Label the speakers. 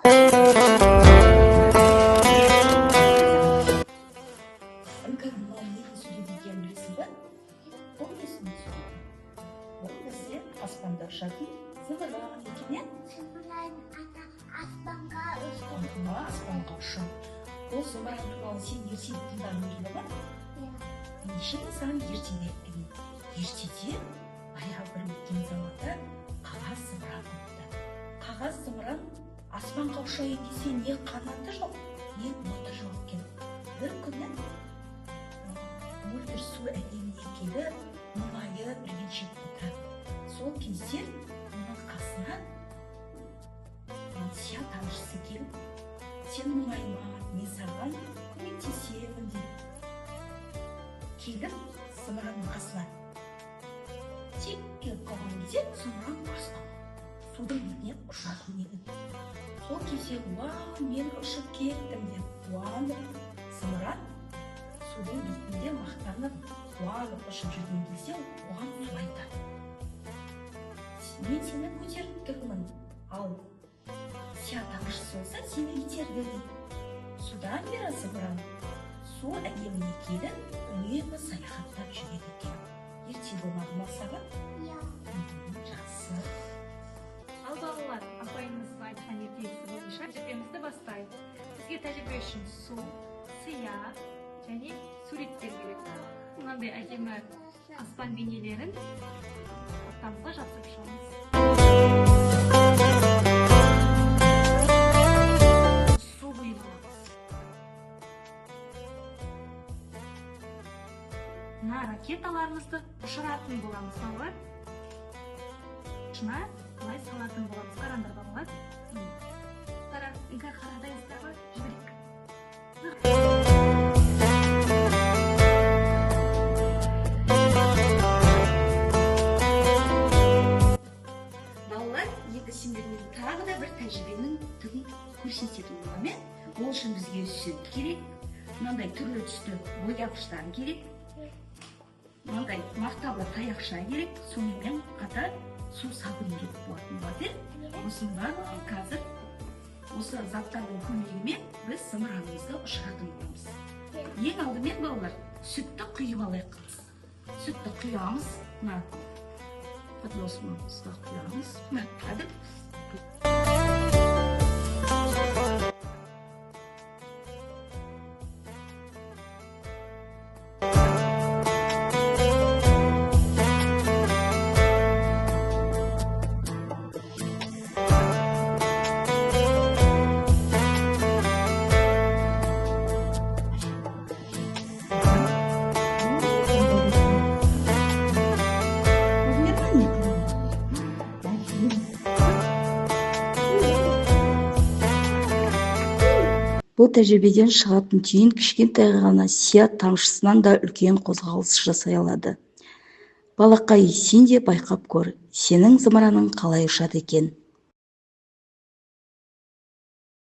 Speaker 1: Іңкәр мынау нені сөйледі екенін білесің бе? Бұл несіне сөйледі? Бұл бізде аспанда ұшатын зымыран екен, иә?
Speaker 2: Зымыран аспанға ұшқан.
Speaker 1: Аспанға ұшады. Ол зымыран туралы сен ертегі тыңдағың келеді ме? Неше саған ертегі айтқан? Ертеде баяғы бір өткен заманда қағаз зымыран болыпты. Қағаз зымыран аспанға ұшайын десе не қанаты жоқ, не оты жоқ екен. Бір күні мөлдір су әлеміне келіп, мұңайып үргеншек отырады. Сол кезде оның қасына сия танышысы келіп, сен мұңайма, мен саған көмектесемін деп келіп, зымыранның қасына тек келіп қалған кезде зымыран аспан судың бетіне ұшатын еді. Сол кезде мен ұшып кеттім деп қуанып, зымыран судың бетінде мақтанып, қуанып ұшып жүрген кезде оған су айтады. Мен сені көтеріп тұрмын, ал сия танышысы болса сені итерді дейді. Судан бері зымыран су әлеміне келіп, үнемі саяхаттап жүреді екен. Ертегі болмады ма саған?
Speaker 2: Иә.
Speaker 1: Жақсы.
Speaker 3: Ал балалар, апайымыз айтқан ертегісі бойынша тәжірибемізді бастайық. Бізге тәжірибе үшін су, сия және суреттер керек. Мынандай әдемі аспан бейнелерін тақтамызға жазып шығамыз. Су бұйымыз. Мына ракеталарымызды ұшыратын боламыз, балалар. Ұшына былай салатын боламыз. Қараңдар, балалар. Қара, егер қарадайсыздар ғой, жіберейік. Балалар, енді сендермен тағы да бір тәжірибенің түрін көрсететін боламын. Ол үшін бізге сүт керек, мынандай түрлі түсті бояғыштар керек, мынандай мақталы таяқша керек, сонымен қатар су сабын керек болатын болады. Осының барлығын қазір осы заттардың көмегімен біз зымыранымызды ұшыратын боламыз. Ең алдымен балалар, сүтті құйып алайық. Сүтті құямыз, мына подносымызға құямыз. Кәдіп.
Speaker 4: Бұл тәжірибеден шығатын түйін кішкентай ғана сия тамшысынан да үлкен қозғалыс жасай алады. Балақай, сен де байқап көр, сенің зымыраның қалай ұшады екен.